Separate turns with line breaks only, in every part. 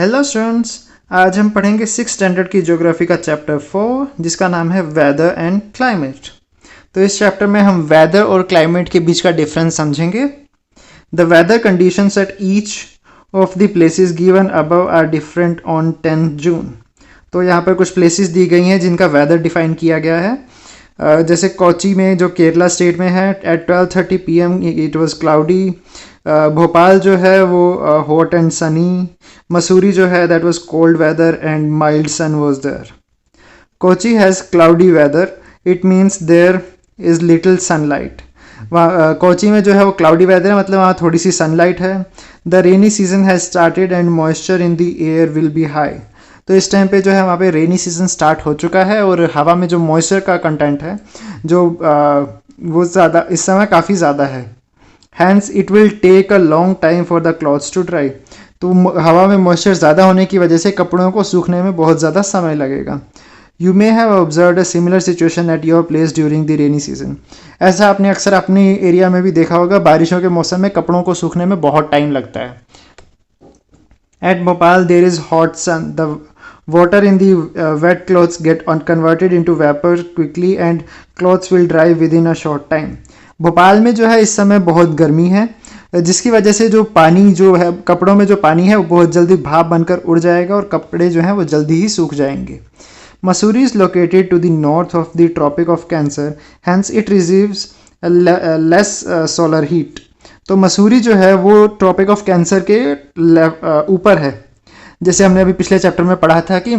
Hello students, आज हम पढ़ेंगे 6 स्टैंडर्ड की ज्योग्राफी का चैप्टर 4 जिसका नाम है वेदर एंड क्लाइमेट। तो इस चैप्टर में हम वेदर और क्लाइमेट के बीच का डिफरेंस समझेंगे। The weather conditions at each of the places given above are different on 10 June. तो यहाँ पर कुछ प्लेसेस दी गई हैं जिनका वेदर डिफाइन किया गया है। जैसे कोची में जो केरला स्टेट में है, at 12:30 PM it was cloudy. Bhopal जो है वो हॉट एंड सनी। मसूरी जो है that was cold weather and mild sun was there. Kochi has cloudy weather, it means there is little sunlight. वहाँ कोची में जो है वो क्लाउडी वेदर है, मतलब वहाँ थोड़ी सी सनलाइट है। The rainy season has started and moisture in the air will be high. तो इस टाइम पे जो है वहाँ पे रेनी सीजन स्टार्ट हो चुका है और हवा में जो मॉइस्चर का कंटेंट है जो वो ज़्यादा इस समय काफ़ी ज़्यादा है। Hence it will take a long time for the clothes to dry. तो हवा में मॉइस्चर ज़्यादा होने की वजह से कपड़ों को सूखने में बहुत ज़्यादा समय लगेगा। You may have observed a similar situation at your place during the rainy season. ऐसा आपने अक्सर अपनी एरिया में भी देखा होगा, बारिशों के मौसम में कपड़ों को सूखने में बहुत टाइम लगता है। At Bhopal there is hot sun, the water in the wet clothes get converted into vapor quickly and clothes will dry within a short time। Bhopal में जो है इस समय बहुत गर्मी है, जिसकी वजह से जो पानी जो है कपड़ों में जो पानी है वो बहुत जल्दी भाप बनकर उड़ जाएगा और कपड़े जो हैं वो जल्दी ही सूख जाएंगे। Mussoorie is located to the north of the tropic of cancer, hence it receives less solar heat. तो मसूरी जो है वो ट्रॉपिक ऑफ कैंसर के ऊपर है। जैसे हमने अभी पिछले चैप्टर में पढ़ा था कि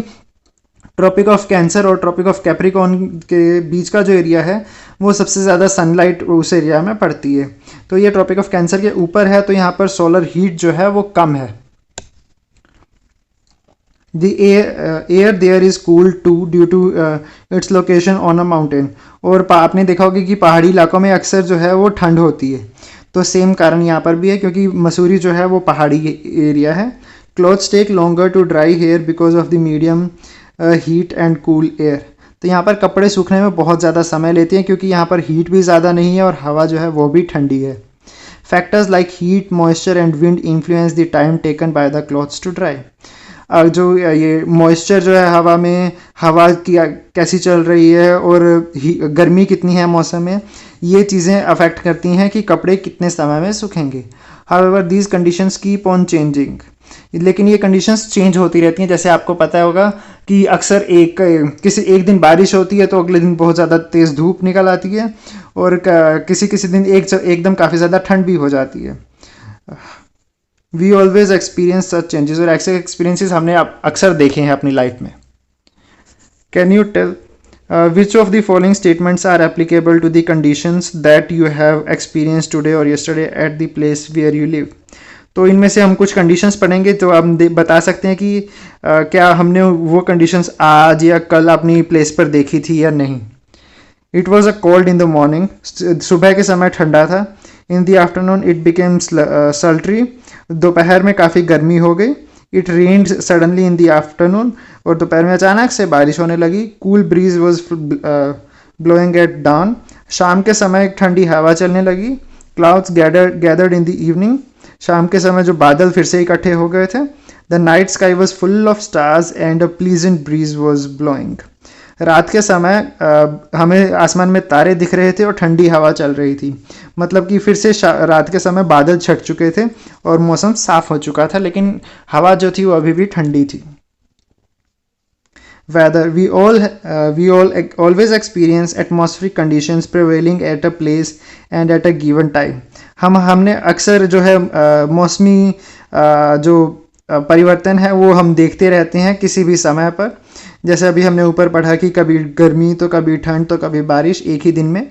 ट्रॉपिक ऑफ कैंसर और ट्रॉपिक ऑफ कैप्रिकॉर्न के बीच का जो एरिया है वो सबसे ज़्यादा सनलाइट उस एरिया में पड़ती है। तो ये ट्रॉपिक ऑफ कैंसर के ऊपर है, तो यहाँ पर सोलर हीट जो है वो कम है। The air there is cool too due to its location on a mountain. और आपने देखा होगा कि पहाड़ी इलाकों में अक्सर जो है वो ठंड होती है, तो सेम कारण यहाँ पर भी है क्योंकि मसूरी जो है वो पहाड़ी एरिया है। Clothes take longer to dry here because of the medium heat and cool air। तो यहाँ पर कपड़े सूखने में बहुत ज़्यादा समय लेते हैं क्योंकि यहाँ पर हीट भी ज़्यादा नहीं है और हवा जो है वो भी ठंडी है। Factors like heat, moisture and wind influence the time taken by the clothes to dry. जो ये मॉइस्चर जो है हवा में, हवा की कैसी चल रही है और गर्मी कितनी है मौसम में, ये चीज़ें अफेक्ट करती हैं कि कपड़े कितने समय में सूखेंगे। However these conditions keep on changing. लेकिन ये कंडीशंस चेंज होती रहती हैं। जैसे आपको पता होगा कि अक्सर किसी एक दिन बारिश होती है तो अगले दिन बहुत ज़्यादा तेज़ धूप निकल आती है और किसी दिन एकदम काफ़ी ज़्यादा ठंड भी हो जाती है। We always experience such changes, और ऐसे एक्सपीरियंसेस हमने अक्सर देखे हैं अपनी लाइफ में। Can you tell which of the following statements are applicable to the conditions that you have experienced today or yesterday at the place where you live। तो इनमें से हम कुछ कंडीशंस पढ़ेंगे तो हम बता सकते हैं कि क्या हमने वो कंडीशंस आज या कल अपनी प्लेस पर देखी थी या नहीं। It was a cold in the morning, सुबह के समय ठंडा था। In the afternoon it became sultry, दोपहर में काफ़ी गर्मी हो गई। It rained suddenly in the afternoon, और दोपहर में अचानक से बारिश होने लगी। Cool breeze was blowing at dawn, शाम के समय एक ठंडी हवा चलने लगी। Clouds gathered in the evening, शाम के समय जो बादल फिर से इकट्ठे हो गए थे। The night sky was full of stars and a pleasant breeze was blowing. रात के समय हमें आसमान में तारे दिख रहे थे और ठंडी हवा चल रही थी। मतलब कि फिर से रात के समय बादल छट चुके थे और मौसम साफ हो चुका था, लेकिन हवा जो थी वो अभी भी ठंडी थी। Weather, we all always experience atmospheric conditions prevailing at a place and at a given time। हमने अक्सर जो है मौसमी जो परिवर्तन है वो हम देखते रहते हैं किसी भी समय पर। जैसे अभी हमने ऊपर पढ़ा कि कभी गर्मी तो कभी ठंड तो कभी बारिश एक ही दिन में।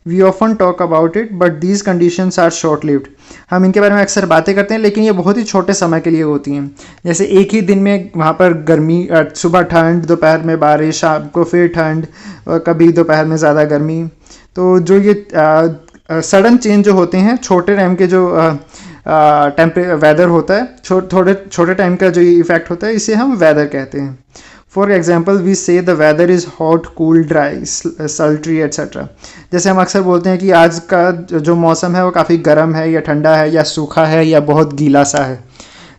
We often talk about it but these conditions are short lived. हम इनके बारे में अक्सर बातें करते हैं लेकिन ये बहुत ही छोटे समय के लिए होती हैं। जैसे एक ही दिन में वहाँ पर गर्मी, सुबह ठंड, दोपहर में बारिश, शाम को फिर ठंड और कभी दोपहर में ज़्यादा गर्मी। तो जो ये सडन चेंज जो होते हैं, छोटे टाइम के जो वेदर होता है, छोटे टाइम का जो इफेक्ट होता है, इसे हम वेदर कहते हैं। For example we say the weather is hot, cool, dry, sultry etcetera. जैसे हम अक्सर बोलते हैं कि आज का जो मौसम है वो काफ़ी गर्म है या ठंडा है या सूखा है या बहुत गीला सा है।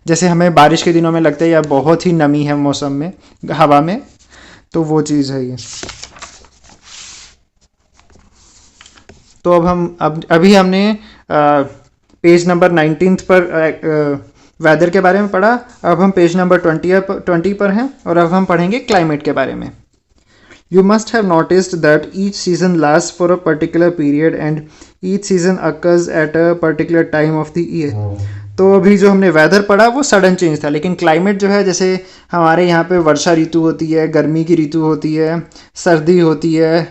जैसे हमें बारिश के दिनों में लगता है या बहुत ही नमी है मौसम में, हवा में, तो वो चीज़ है ये। तो अब अभी हमने पेज नंबर 19 पर वेदर के बारे में पढ़ा। अब हम पेज नंबर 20 पर हैं और अब हम पढ़ेंगे क्लाइमेट के बारे में। You must have noticed that each season lasts for a particular period and each season occurs at a particular time of the year. तो अभी जो हमने वेदर पढ़ा वो सडन चेंज था, लेकिन क्लाइमेट जो है, जैसे हमारे यहाँ पे वर्षा ऋतु होती है, गर्मी की ऋतु होती है, सर्दी होती है,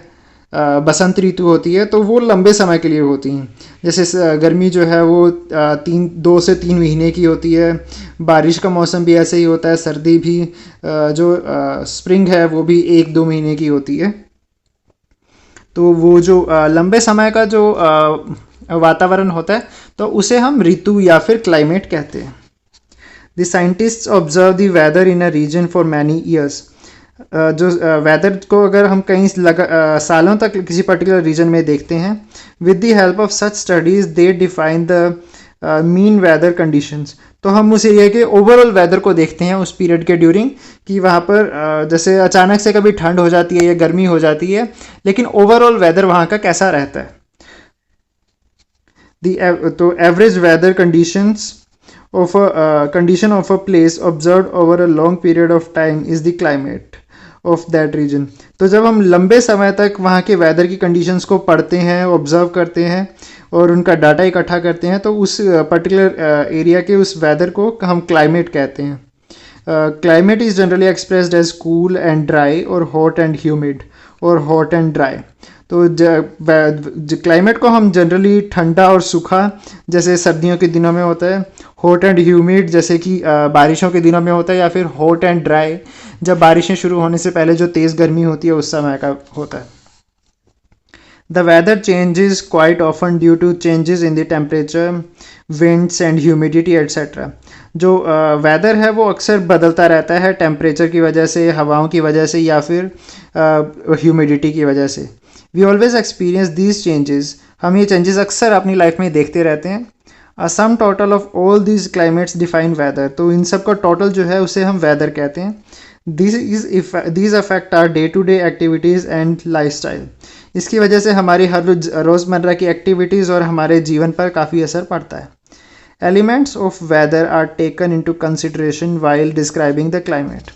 बसंत ऋतु होती है, तो वो लंबे समय के लिए होती हैं। जैसे गर्मी जो है वो 2 से 3 महीने की होती है, बारिश का मौसम भी ऐसे ही होता है, सर्दी भी जो स्प्रिंग है वो भी 1-2 महीने की होती है। तो वो जो लंबे समय का जो वातावरण होता है तो उसे हम ऋतु या फिर क्लाइमेट कहते हैं। The scientists observe the weather in a region for many years. जो वेदर को अगर हम कई सालों तक किसी पर्टिकुलर रीजन में देखते हैं, with the help of such studies they define the mean weather conditions. तो हम उसे ये कि ओवरऑल वेदर को देखते हैं उस पीरियड के ड्यूरिंग, कि वहाँ पर जैसे अचानक से कभी ठंड हो जाती है या गर्मी हो जाती है, लेकिन ओवरऑल वेदर वहाँ का कैसा रहता है। तो average weather conditions of a condition of a place observed over a long period of time is the climate of that region। तो जब हम लंबे समय तक वहाँ के वेदर की कंडीशंस को पढ़ते हैं, ऑब्जर्व करते हैं और उनका डाटा इकट्ठा करते हैं, तो उस पर्टिकुलर एरिया के उस वेदर को हम क्लाइमेट कहते हैं। Climate is generally expressed as cool and dry और हॉट एंड ह्यूमिड और हॉट एंड ड्राई। तो क्लाइमेट को हम जनरली ठंडा और सूखा जैसे सर्दियों के दिनों में होता है, हॉट एंड ह्यूमिड जैसे कि बारिशों के दिनों में होता है, या फिर हॉट एंड ड्राई जब बारिशें शुरू होने से पहले जो तेज़ गर्मी होती है उस समय का होता है। The weather changes quite often due to changes in the temperature, winds and humidity etcetera. जो वेदर है वो अक्सर बदलता रहता है टेम्परेचर की वजह से, हवाओं की वजह से, या फिर ह्यूमिडिटी की वजह से। We always experience these changes. हम ये चेंजेस अक्सर अपनी लाइफ में देखते रहते हैं। A sum total of all these climates define weather. तो इन सब का टोटल जो है उसे हम वेदर कहते हैं। These affect our day to day activities and lifestyle. इसकी वजह से हमारी हर रोज़मर्रा की एक्टिविटीज़ और हमारे जीवन पर काफ़ी असर पड़ता है। Elements of weather are taken into consideration while describing the climate.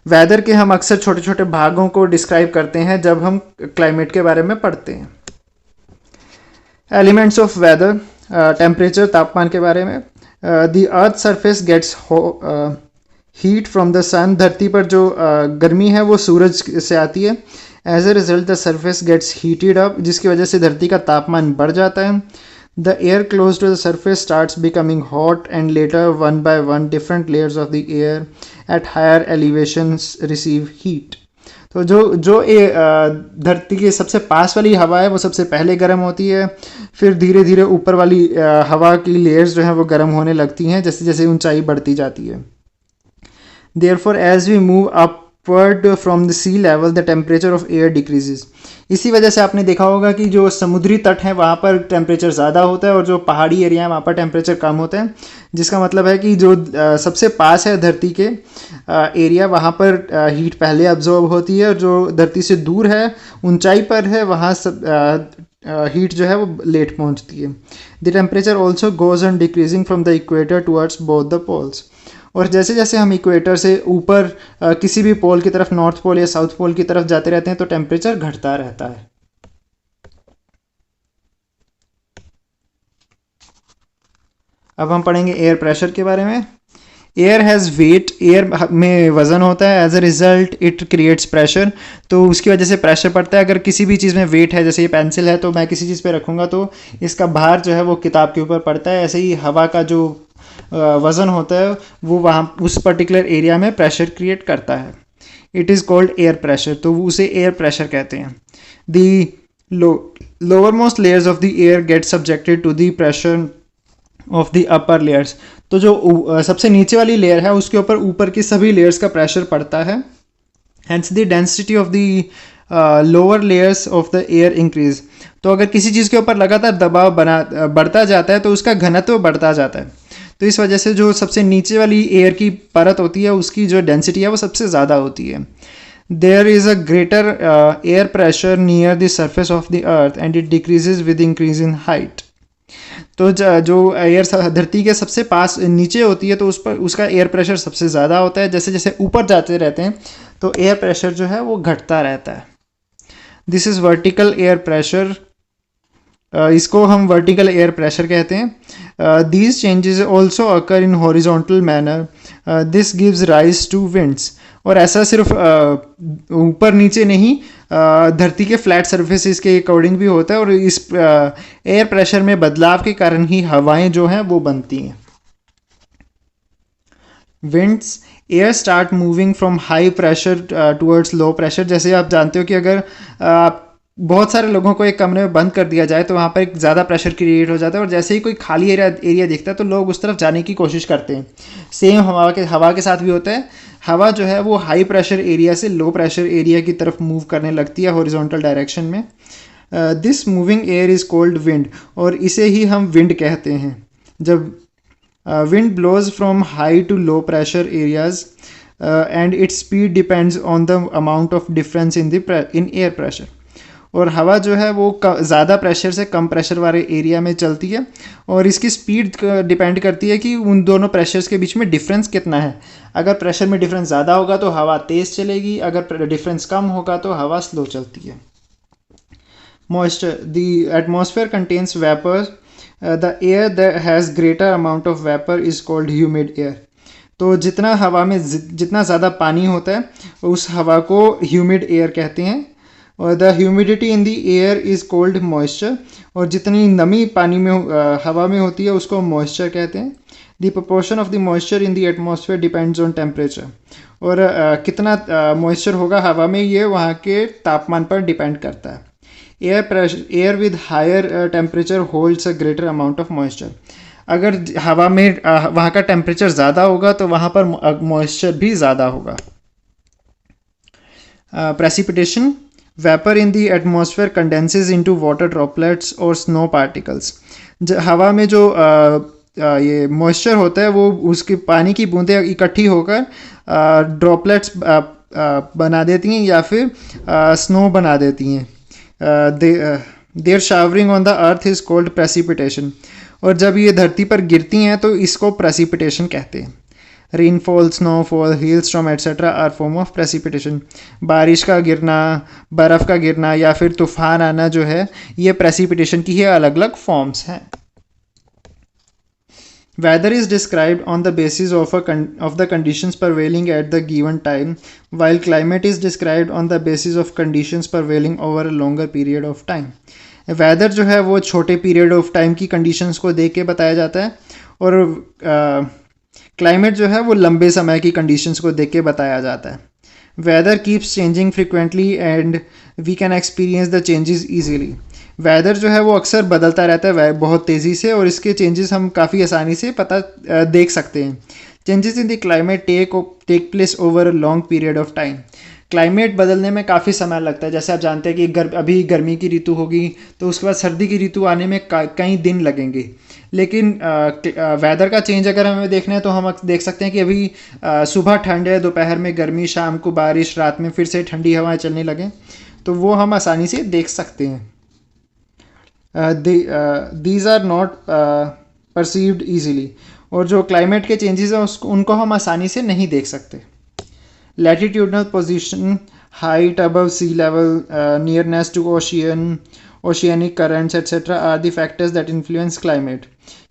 Weather के हम अक्सर छोटे छोटे भागों को डिस्क्राइब करते हैं जब हम क्लाइमेट के बारे में पढ़ते हैं। एलिमेंट्स ऑफ वेदर, टेम्परेचर, तापमान के बारे में। The earth surface gets heat from the sun. धरती पर जो गर्मी है वो सूरज से आती है। As a result the surface gets heated up, जिसकी वजह से धरती का तापमान बढ़ जाता है। The air close to the surface starts becoming hot and later one by one different layers of the air at higher elevations receive heat। तो जो धरती के सबसे पास वाली हवा है वो सबसे पहले गर्म होती है, फिर धीरे धीरे ऊपर वाली हवा की लेयर्स जो हैं वो गर्म होने लगती हैं जैसे जैसे ऊंचाई बढ़ती जाती है। Therefore as we move upward from the sea level the temperature of air decreases। इसी वजह से आपने देखा होगा कि जो समुद्री तट है वहाँ पर टेम्परेचर ज़्यादा होता है और जो पहाड़ी एरिया है वहाँ पर टेम्परेचर कम होता है, जिसका मतलब है कि जो सबसे पास है धरती के एरिया वहाँ पर हीट पहले अब्जॉर्ब होती है, और जो धरती से दूर है, ऊंचाई पर है, वहाँ हीट जो है वो लेट पहुँचती है। The temperature also goes on decreasing from the equator towards both the poles. और जैसे जैसे हम इक्वेटर से ऊपर किसी भी पोल की तरफ, नॉर्थ पोल या साउथ पोल की तरफ जाते रहते हैं तो टेम्परेचर घटता रहता है। अब हम पढ़ेंगे एयर प्रेशर के बारे में। एयर हैज़ वेट, एयर में वज़न होता है। As a result it creates pressure. तो उसकी वजह से प्रेशर पड़ता है। अगर किसी भी चीज़ में वेट है, जैसे ये पेंसिल है, तो मैं किसी चीज़ पे रखूँगा तो इसका भार जो है वो किताब के ऊपर पड़ता है। ऐसे ही हवा का जो वज़न होता है वो वहाँ उस पर्टिकुलर एरिया में प्रेशर क्रिएट करता है। It is called air pressure. तो उसे एयर प्रेशर कहते हैं। The lower most layers of the air get subjected to the pressure of the upper layers. तो जो सबसे नीचे वाली लेयर है उसके ऊपर ऊपर की सभी लेयर्स का प्रेशर पड़ता है। Hence the density of the lower layers of the air increase. तो अगर किसी चीज़ के ऊपर लगातार दबाव बढ़ता जाता है तो उसका घनत्व बढ़ता जाता है। तो इस वजह से जो सबसे नीचे वाली एयर की परत होती है उसकी जो डेंसिटी है वो सबसे ज़्यादा होती है. There is a greater air pressure near the surface of the earth and it decreases with increase in height. तो जो एयर धरती के सबसे पास नीचे होती है तो उस पर उसका एयर प्रेशर सबसे ज़्यादा होता है. जैसे जैसे ऊपर जाते रहते हैं तो एयर प्रेशर जो है वो घटता रहता है. This is vertical air pressure. इसको हम वर्टिकल एयर प्रेशर कहते हैं. These changes also occur in horizontal manner. This gives rise to winds. और ऐसा सिर्फ ऊपर नीचे नहीं, धरती के फ्लैट सर्फेसिस के अकॉर्डिंग भी होता है. और इस एयर प्रेशर में बदलाव के कारण ही हवाएं जो हैं वो बनती हैं. Winds, air start moving from high pressure towards low pressure. जैसे आप जानते हो कि अगर आप बहुत सारे लोगों को एक कमरे में बंद कर दिया जाए तो वहाँ पर एक ज़्यादा प्रेशर क्रिएट हो जाता है और जैसे ही कोई खाली एरिया दिखता है तो लोग उस तरफ जाने की कोशिश करते हैं. सेम हवा के साथ भी होता है. हवा जो है वो हाई प्रेशर एरिया से लो प्रेशर एरिया की तरफ मूव करने लगती है हॉरिजॉन्टल डायरेक्शन में. This moving air is called wind. और इसे ही हम विंड कहते हैं. जब wind blows from high to low pressure areas and its speed depends on the amount of difference in air pressure. और हवा जो है वो ज़्यादा प्रेशर से कम प्रेशर वाले एरिया में चलती है और इसकी स्पीड डिपेंड करती है कि उन दोनों प्रेशर्स के बीच में डिफरेंस कितना है. अगर प्रेशर में डिफरेंस ज़्यादा होगा तो हवा तेज़ चलेगी, अगर डिफरेंस कम होगा तो हवा स्लो चलती है. Moisture, the atmosphere contains vapour. The air that has greater amount of vapour is called humid air. तो जितना हवा में जितना ज़्यादा पानी होता है उस हवा को ह्यूमिड एयर कहते हैं. और the humidity in the air is called moisture. और जितनी नमी पानी में हवा में होती है उसको मॉइस्चर कहते हैं. The proportion of the moisture in the atmosphere depends on temperature. और कितना मॉइस्चर होगा हवा में ये वहाँ के तापमान पर डिपेंड करता है. Air with higher temperature holds a greater amount of moisture. अगर हवा में वहाँ का टेम्परेचर ज़्यादा होगा तो वहाँ पर मॉइस्चर भी ज़्यादा होगा. Precipitation, vapour in the atmosphere condenses into water droplets और स्नो पार्टिकल्स. हवा में जो ये मॉइस्चर होता है वो उसके पानी की बूंदें इकट्ठी होकर ड्रॉपलेट्स बना देती हैं या फिर स्नो बना देती हैं. Their showering on the earth is called precipitation. और जब ये धरती पर गिरती हैं तो इसको प्रेसिपिटेशन कहते हैं. Rainfall, snowfall, hail storm etcetera are form of precipitation. बारिश का गिरना, बर्फ़ का गिरना या फिर तूफान आना जो है ये प्रेसिपिटेशन की ही अलग अलग फॉर्म्स हैं. Weather is described on the basis of the conditions prevailing at the given time, while climate is described on the basis of conditions prevailing over a longer period of time. Weather जो है वो छोटे period of time की conditions को देख के बताया जाता है और क्लाइमेट जो है वो लंबे समय की कंडीशंस को देख के बताया जाता है. Weather keeps changing frequently and we can experience the changes easily. Weather जो है वो अक्सर बदलता रहता है बहुत तेज़ी से और इसके चेंजेस हम काफ़ी आसानी से देख सकते हैं. Changes in the climate take place over a long period of time. Climate बदलने में काफ़ी समय लगता है. जैसे आप जानते हैं कि अभी गर्मी की ऋतु होगी तो उसके बाद सर्दी की ऋतु आने में कई दिन लगेंगे. लेकिन वेदर का चेंज अगर हमें देखना है तो हम देख सकते हैं कि अभी सुबह ठंड है, दोपहर में गर्मी, शाम को बारिश, रात में फिर से ठंडी हवाएं चलने लगें तो वो हम आसानी से देख सकते हैं. These are not perceived easily. और जो क्लाइमेट के चेंजेस हैं उनको हम आसानी से नहीं देख सकते. Latitudinal position, height above sea level, nearness to oceanic currents etcetera are the factors that influence climate.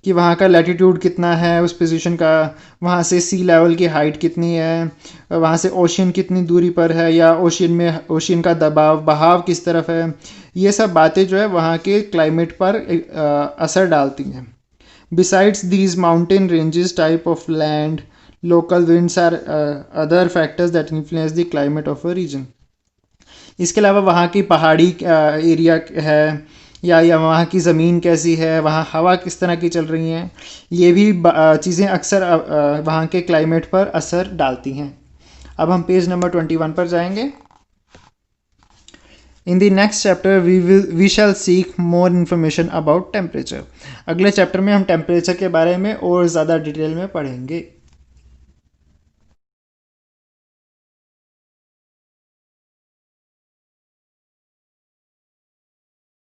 कि वहाँ का लैटिट्यूड कितना है उस पोजीशन का, वहाँ से सी लेवल की हाइट कितनी है, वहाँ से ओशियन कितनी दूरी पर है या ओशियन का बहाव किस तरफ है, ये सब बातें जो है वहाँ के क्लाइमेट पर असर डालती हैं. Besides these mountain ranges, type of land, local winds are other factors that influence the climate of a region. इसके अलावा वहाँ की पहाड़ी एरिया है या वहाँ की ज़मीन कैसी है, वहाँ हवा किस तरह की चल रही हैं, ये भी चीज़ें अक्सर वहाँ के क्लाइमेट पर असर डालती हैं. अब हम पेज नंबर 21 पर जाएंगे. In the next chapter we shall seek more information about temperature. अगले चैप्टर में हम टेम्परेचर के बारे में और ज़्यादा डिटेल में पढ़ेंगे।